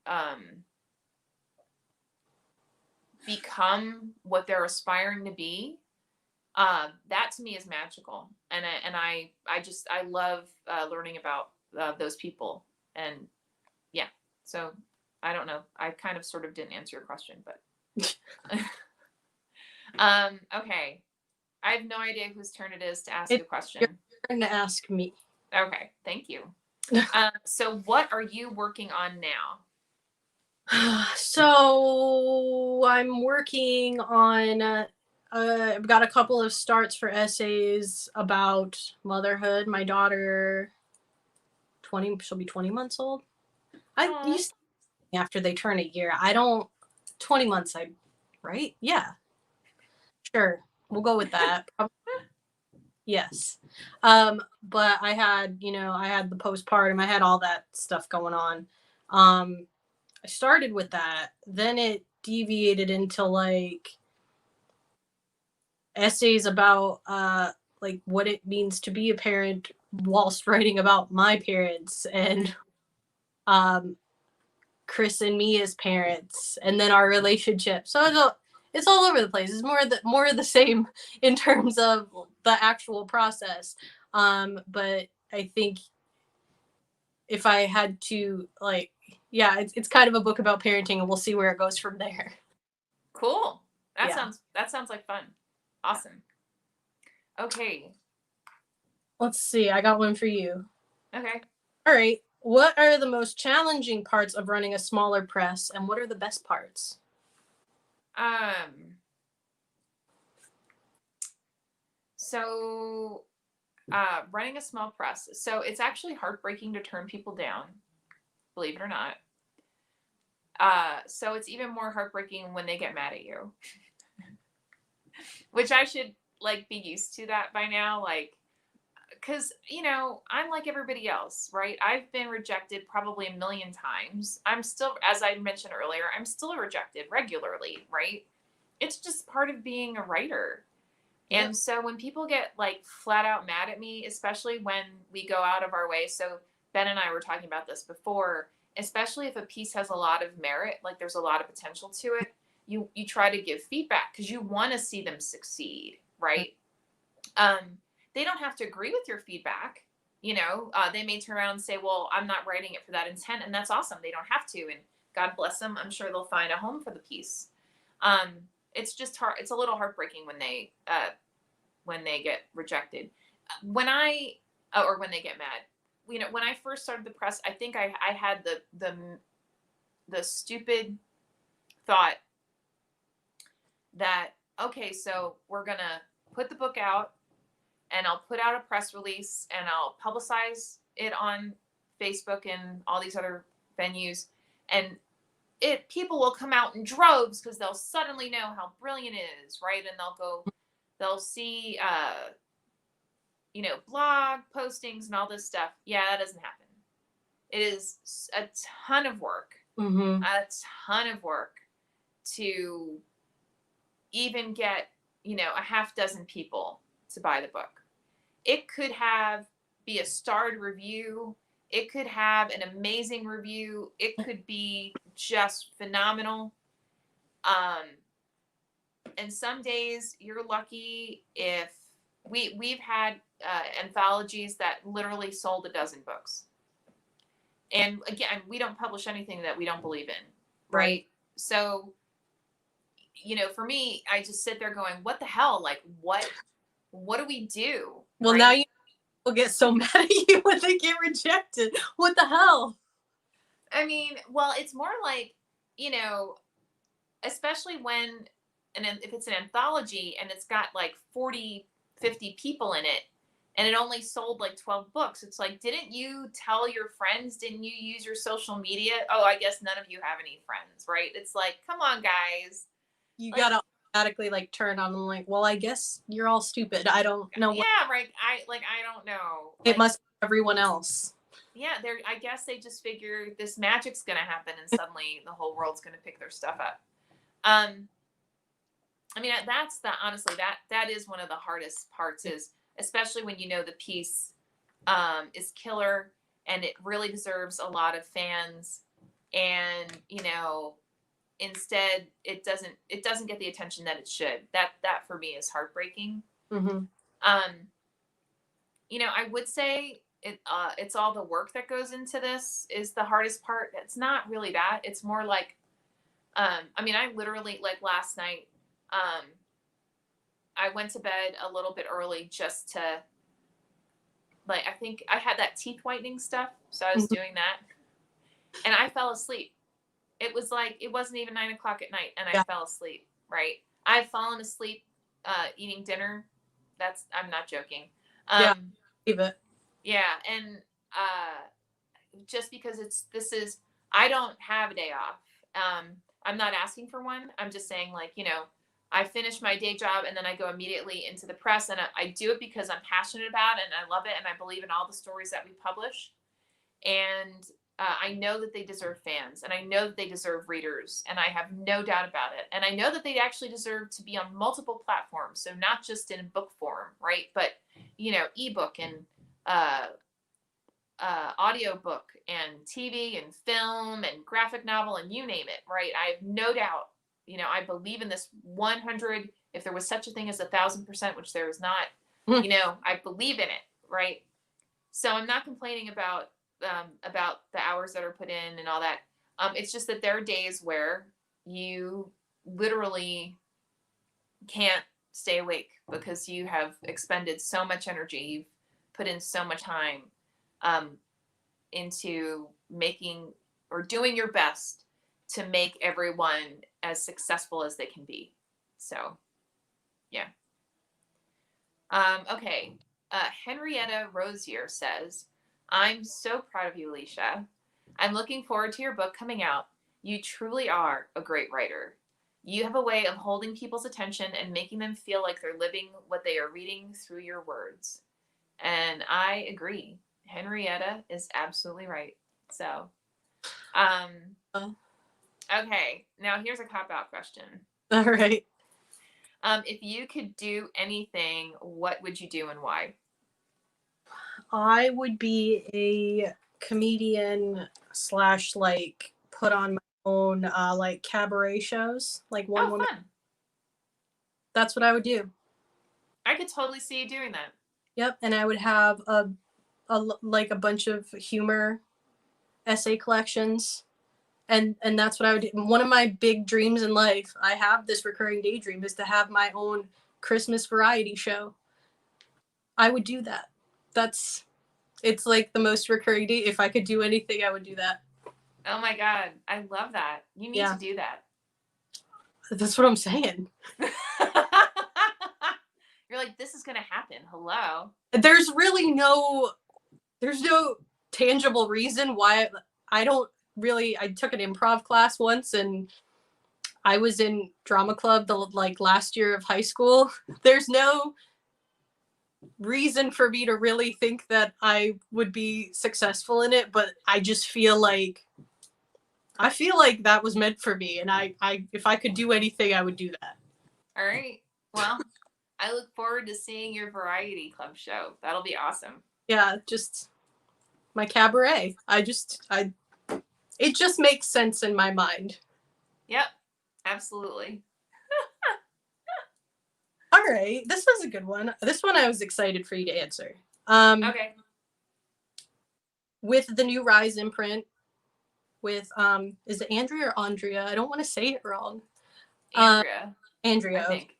become what they're aspiring to be, that to me is magical. And I love learning about those people. And yeah, so I don't know, I kind of sort of didn't answer your question, but okay, I have no idea whose turn it is to ask a question. You're going to ask me. Okay, thank you. So what are you working on now? So I'm working on I've got a couple of starts for essays about motherhood. My daughter, she'll be 20 months old. Aw. You after they turn a year. 20 months, right? Yeah, sure. We'll go with that. Yes. But I had the postpartum, I had all that stuff going on. I started with that, then it deviated into like essays about like what it means to be a parent whilst writing about my parents, and um Chris and me as parents, and then our relationship. So it's all over the place. It's more of the same in terms of the actual process. But I think if I had to, like, yeah, it's kind of a book about parenting, and we'll see where it goes from there. Cool. That Yeah. sounds like fun. Awesome. Okay. Let's see. I got one for you. Okay. All right. What are the most challenging parts of running a smaller press, and what are the best parts? So running a small press. So it's actually heartbreaking to turn people down, believe it or not. So it's even more heartbreaking when they get mad at you. Which I should like be used to that by now, like, because I'm like everybody else, right? I've been rejected probably a million times. I'm still, as I mentioned earlier, I'm still rejected regularly, right? It's just part of being a writer. Yep. And so when people get like flat out mad at me, especially when we go out of our way, so Ben and I were talking about this before, especially if a piece has a lot of merit, like there's a lot of potential to it, you try to give feedback because you want to see them succeed, right? They don't have to agree with your feedback. They may turn around and say, well, I'm not writing it for that intent, and that's awesome. They don't have to, and God bless them. I'm sure they'll find a home for the piece. It's just hard. It's a little heartbreaking when they get rejected. When they get mad. When I first started the press, I think I had the stupid thought that, okay, so we're gonna put the book out, and I'll put out a press release, and I'll publicize it on Facebook and all these other venues, and people will come out in droves because they'll suddenly know how brilliant it is, right? And they'll see blog postings and all this stuff. Yeah, that doesn't happen. It is a ton of work. Mm-hmm. A ton of work to even get a half dozen people to buy the book. It could be a starred review. It could have an amazing review. It could be just phenomenal. And some days you're lucky if we've had anthologies that literally sold a dozen books. And again, we don't publish anything that we don't believe in, right? So, for me, I just sit there going, what the hell? Like, what do we do? Well, right? now you will get so mad at you when they get rejected. What the hell? I mean, well, it's more like, especially if it's an anthology and it's got like 40, 50 people in it, and it only sold like 12 books. It's like, didn't you tell your friends? Didn't you use your social media? Oh, I guess none of you have any friends, right? It's like, come on, guys. You like, gotta automatically like turn on. I'm like, well, I guess you're all stupid. I don't know what Yeah, right. I don't know. it Like, must be everyone else. yeah, they're I guess they just figure this magic's gonna happen and suddenly the whole world's gonna pick their stuff up. Um, I mean, that's the honestly that is one of the hardest parts, is especially when you know the piece is killer and it really deserves a lot of fans, and instead it doesn't get the attention that it should. That for me is heartbreaking. Mm-hmm. Um, I would say it's all the work that goes into this is the hardest part. It's not really that. It's more like, I mean, I literally, like, last night, um, I went to bed a little bit early just to, like, I think I had that teeth whitening stuff, so I was doing that, and I fell asleep. It was like it wasn't even 9 o'clock at night, and I Yeah. fell asleep. Right, I've fallen asleep eating dinner. I'm not joking. Yeah. Um, Leave it. yeah, and just because I don't have a day off. I'm not asking for one. I'm just saying, like, I finish my day job and then I go immediately into the press, and I do it because I'm passionate about it and I love it and I believe in all the stories that we publish. And I know that they deserve fans, and I know that they deserve readers, and I have no doubt about it. And I know that they actually deserve to be on multiple platforms, so not just in book form, right? But ebook and uh, audiobook and TV and film and graphic novel and you name it, right? I have no doubt. I believe in this 100. If there was such a thing as 1,000%, which there is not, I believe in it, right? So I'm not complaining about the hours that are put in and all that. It's just that there are days where you literally can't stay awake because you have expended so much energy, you've put in so much time into making or doing your best to make everyone as successful as they can be. So, yeah. Okay. Henrietta Rosier says, I'm so proud of you, Alicia. I'm looking forward to your book coming out. You truly are a great writer. You have a way of holding people's attention and making them feel like they're living what they are reading through your words. And I agree. Henrietta is absolutely right. So, okay. Now here's a cop-out question. All right. If you could do anything, what would you do and why? I would be a comedian / like put on my own like cabaret shows, like one woman. Fun. That's what I would do. I could totally see you doing that. Yep, and I would have a bunch of humor essay collections, and that's what I would do. One of my big dreams in life, I have this recurring daydream, is to have my own Christmas variety show. I would do that. It's like the most recurring day. If I could do anything, I would do that. Oh my God. I love that. You need to do that. That's what I'm saying. You're like, this is going to happen. Hello. There's no tangible reason why I took an improv class once, and I was in drama club the last year of high school. There's no reason for me to really think that I would be successful in it, but I just feel like that was meant for me, and I if I could do anything, I would do that. All right. Well, I look forward to seeing your variety club show. That'll be awesome. Yeah, just my cabaret. It just makes sense in my mind. Yep, absolutely. All right, this was a good one. This one I was excited for you to answer. Okay. With the new Rise imprint, with is it Andrea or Andrea? I don't want to say it wrong. Andrea. Andrea. I think.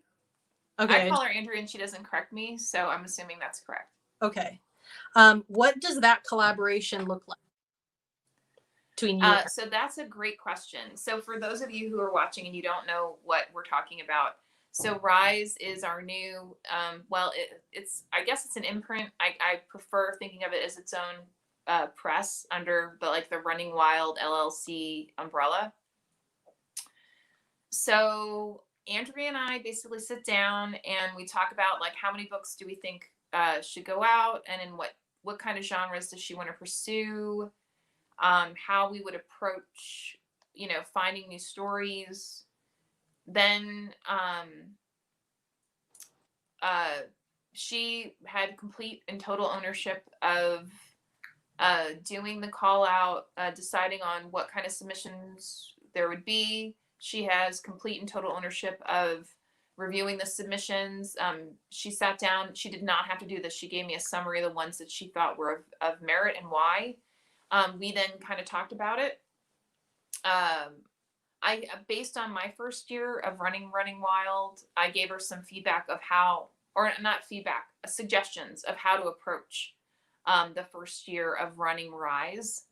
Okay. I call her Andrea and she doesn't correct me, so I'm assuming that's correct. Okay. What does that collaboration look like between you? So that's a great question. So for those of you who are watching and you don't know what we're talking about, so Rise is our new, I guess it's an imprint. I prefer thinking of it as its own press under the Running Wild LLC umbrella. So Andrea and I basically sit down and we talk about like how many books do we think should go out, and in what kind of genres does she want to pursue, how we would approach, finding new stories. Then uh, she had complete and total ownership of doing the call out, deciding on what kind of submissions there would be. She has complete and total ownership of reviewing the submissions. She sat down. She did not have to do this. She gave me a summary of the ones that she thought were of merit and why. We then kind of talked about it. I based on my first year of running Wild, I gave her some feedback of how, or not feedback, suggestions of how to approach the first year of running Rise.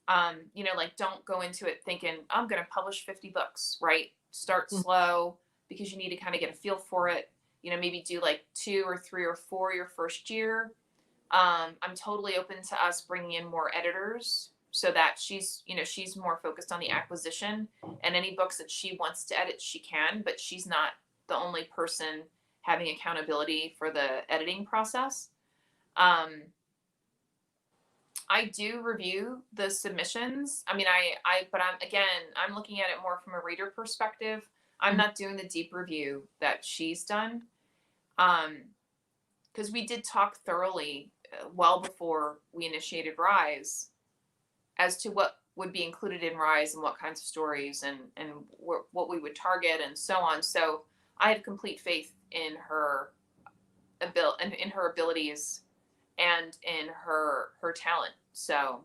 Like don't go into it thinking I'm going to publish 50 books, right? Start slow because you need to kind of get a feel for it. Maybe do like 2 or 3 or 4 your first year. I'm totally open to us bringing in more editors so that she's more focused on the acquisition, and any books that she wants to edit, she can, but she's not the only person having accountability for the editing process. I do review the submissions. I mean, but I'm looking at it more from a reader perspective. I'm not doing the deep review that she's done. Because we did talk thoroughly well before we initiated Rise as to what would be included in Rise and what kinds of stories and what we would target and so on. So I have complete faith in her abilities and in her talent. So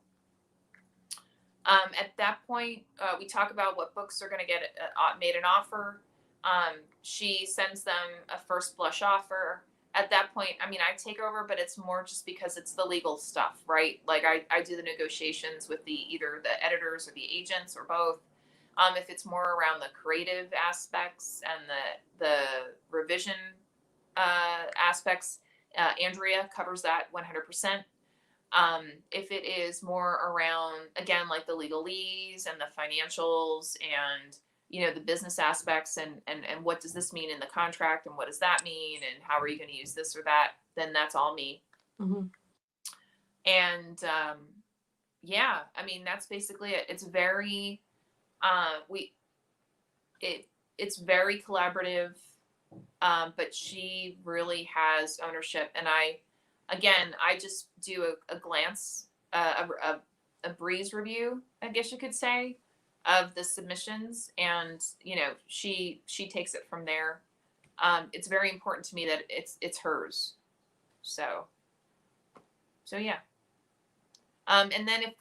at that point, we talk about what books are going to get made an offer. She sends them a first blush offer. At that point, I mean, I take over, but it's more just because it's the legal stuff, right? Like I do the negotiations with either the editors or the agents or both. If it's more around the creative aspects and the revision aspects, Andrea covers that 100%. If it is more around, again, like the legalese and the financials and the business aspects and what does this mean in the contract and what does that mean and how are you going to use this or that, then that's all me. Mm-hmm. And yeah, I mean, that's basically it. It's very it's very collaborative, but she really has ownership. And I just do a glance, a breeze review, I guess you could say, of the submissions, and she takes it from there. It's very important to me that it's hers. So yeah. And then if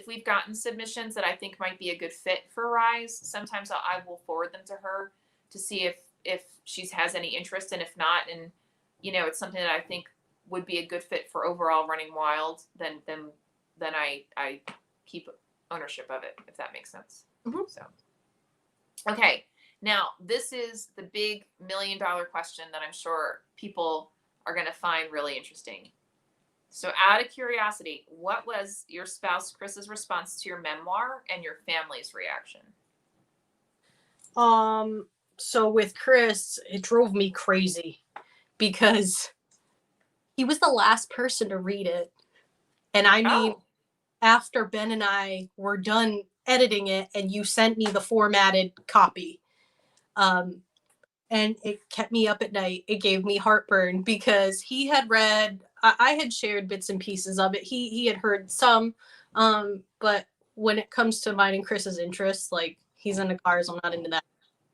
we've gotten submissions that I think might be a good fit for Rise, sometimes I will forward them to her to see if she has any interest, and if not, and it's something that I think would be a good fit for overall Running Wild, then I keep ownership of it, if that makes sense. Mm-hmm. So, okay, now this is the big $1 million question that I'm sure people are going to find really interesting. So, out of curiosity, what was your spouse Chris's response to your memoir and your family's reaction? So with Chris, it drove me crazy because he was the last person to read it. And I mean, after Ben and I were done editing it and you sent me the formatted copy, and it kept me up at night. It gave me heartburn because he had read, I had shared bits and pieces of it. He had heard some, but when it comes to mine and Chris's interests, like he's into cars, I'm not into that.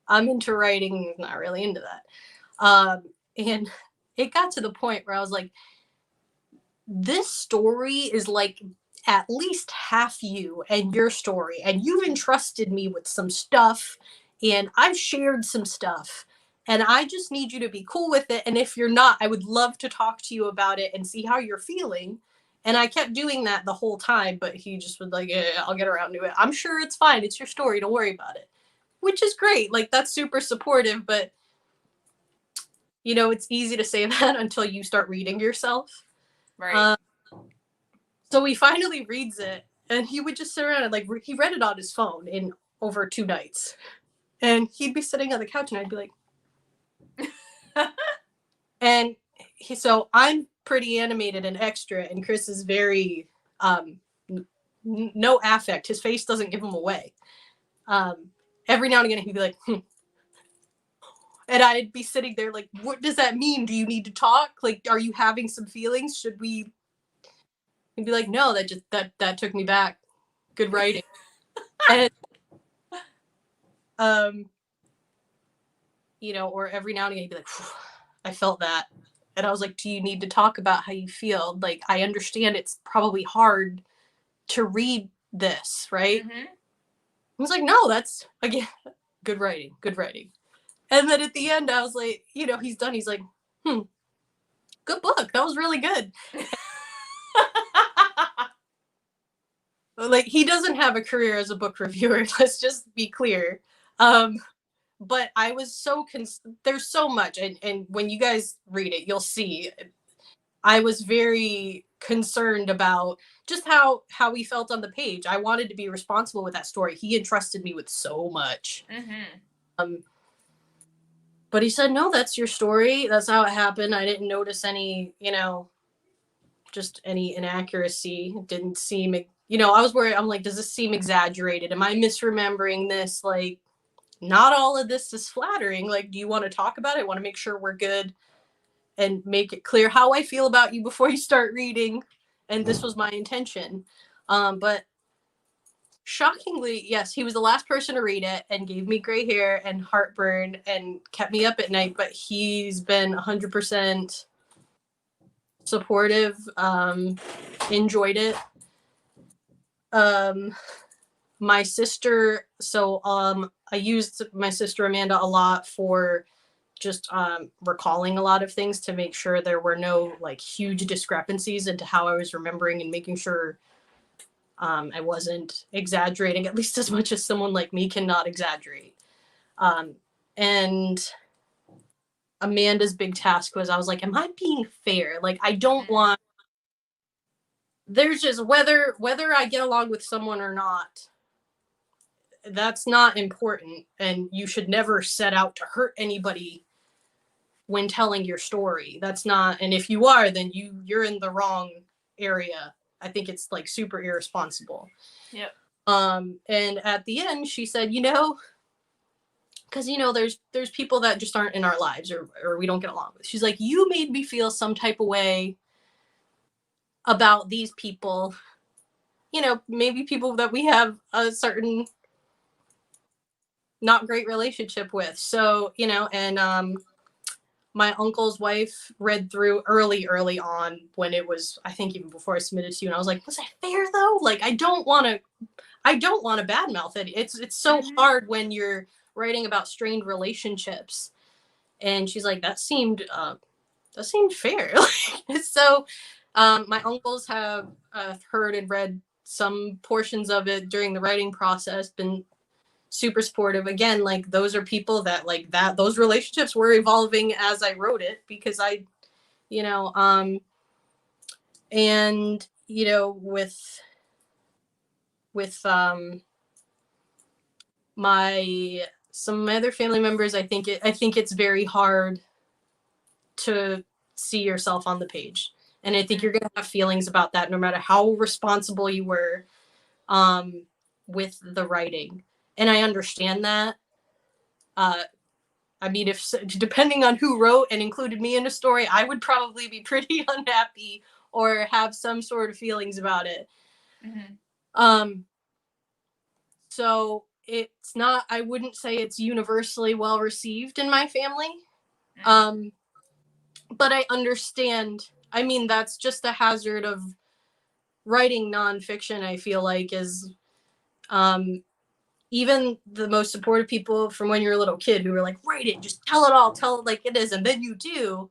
I'm into writing, not really into that. And it got to the point where I was like, this story is like at least half you and your story, and you've entrusted me with some stuff, and I've shared some stuff, and I just need you to be cool with it. And if you're not, I would love to talk to you about it and see how you're feeling. And I kept doing that the whole time, but he just was like, yeah, I'll get around to it. I'm sure it's fine. It's your story. Don't worry about it. Which is great. Like, that's super supportive, but it's easy to say that until you start reading yourself. Right. So he finally reads it, and he would just sit around and he read it on his phone in over 2 nights. And he'd be sitting on the couch and I'd be like, and so I'm pretty animated and extra, and Chris is very no affect. His face doesn't give him away. Every now and again he'd be like, and I'd be sitting there like, what does that mean? Do you need to talk? Like, are you having some feelings? Should we? He'd be like, no, that took me back. Good writing. And or every now and again he'd be like, I felt that. And I was like, do you need to talk about how you feel? Like, I understand it's probably hard to read this, right? Mm-hmm. I was like, no, that's, again, good writing. And then at the end, I was like, he's done. He's like, good book. That was really good. Like, he doesn't have a career as a book reviewer. Let's just be clear. But I was there's so much. And when you guys read it, you'll see I was very concerned about just how he felt on the page. I wanted to be responsible with that story. He entrusted me with so much. Mm-hmm. But he said, no, that's your story. That's how it happened. I didn't notice any, just any inaccuracy. It didn't seem, I was worried. I'm like, does this seem exaggerated? Am I misremembering this? Like, not all of this is flattering. Like, do you want to talk about it? I want to make sure we're good and make it clear how I feel about you before you start reading. And this was my intention. But shockingly, yes, he was the last person to read it and gave me gray hair and heartburn and kept me up at night. But he's been 100% supportive, enjoyed it. My sister, I used my sister Amanda a lot for just recalling a lot of things to make sure there were no like huge discrepancies into how I was remembering, and making sure I wasn't exaggerating at least as much as someone like me cannot exaggerate. And Amanda's big task was, I was like, am I being fair? Like, I don't want, there's just whether I get along with someone or not, that's not important. And you should never set out to hurt anybody when telling your story. That's not, and if you are, then you're in the wrong area. I think it's like super irresponsible. Yep. And at the end she said, because there's people that just aren't in our lives, or we don't get along with. She's like, you made me feel some type of way about these people, maybe people that we have a certain not great relationship with. So, and my uncle's wife read through early on when it was, I think even before I submitted to you, and I was like, was that fair though? Like, I don't want to badmouth it. It's so hard when you're writing about strained relationships. And she's like, that seemed fair. So my uncles have heard and read some portions of it during the writing process, been super supportive. Again, like, those are people that, like, that those relationships were evolving as I wrote it, because I, and with some of my other family members, I think it's very hard to see yourself on the page. And I think you're going to have feelings about that no matter how responsible you were with the writing. And I understand that. I mean, if depending on who wrote and included me in a story, I would probably be pretty unhappy or have some sort of feelings about it. Mm-hmm. So it's not, I wouldn't say it's universally well received in my family. But I understand. I mean, that's just the hazard of writing nonfiction, I feel like, is even the most supportive people from when you're a little kid who were like, write it, just tell it all, tell it like it is, and then you do.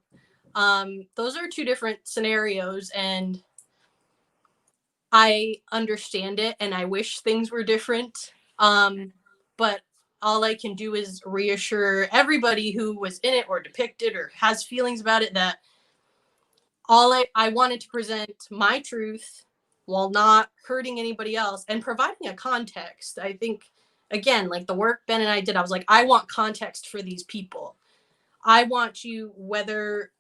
Those are two different scenarios, and I understand it, and I wish things were different. But all I can do is reassure everybody who was in it or depicted or has feelings about it that I wanted to present my truth while not hurting anybody else and providing a context. I think again, like the work Ben and I did, I was like, I want context for these people. I want you, whether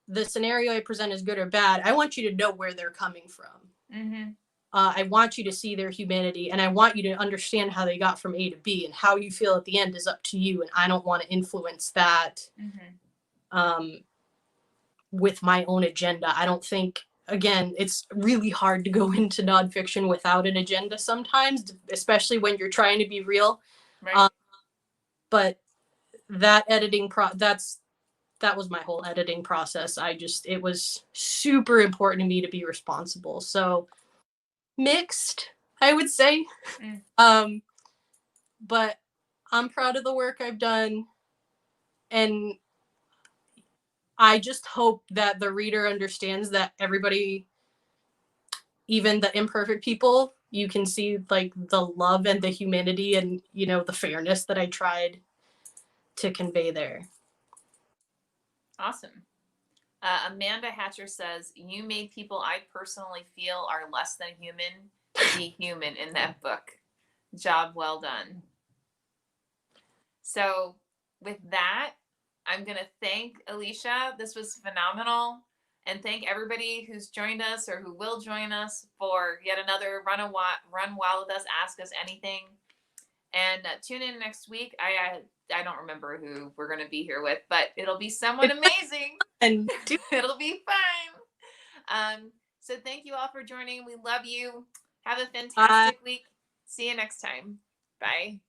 the scenario I present is good or bad, I want you to know where they're coming from. Mm-hmm. I want you to see their humanity, and I want you to understand how they got from A to B, and how you feel at the end is up to you. And I don't want to influence that with my own agenda. I don't think, again, it's really hard to go into nonfiction without an agenda sometimes, especially when you're trying to be real. Right. But that that was my whole editing process. It was super important to me to be responsible. So mixed, I would say. But I'm proud of the work I've done, and I just hope that the reader understands that everybody, even the imperfect people, you can see like the love and the humanity and, you know, the fairness that I tried to convey there. Awesome. Amanda Hatcher says, you made people I personally feel are less than human be human in that book. Job well done. So with that, I'm going to thank Alicia. This was phenomenal. And thank everybody who's joined us or who will join us for yet another Run Wild with Us, Ask Us Anything. And tune in next week. I don't remember who we're going to be here with, but it'll be someone amazing. And it'll be fun. So thank you all for joining. We love you. Have a fantastic week. See you next time. Bye.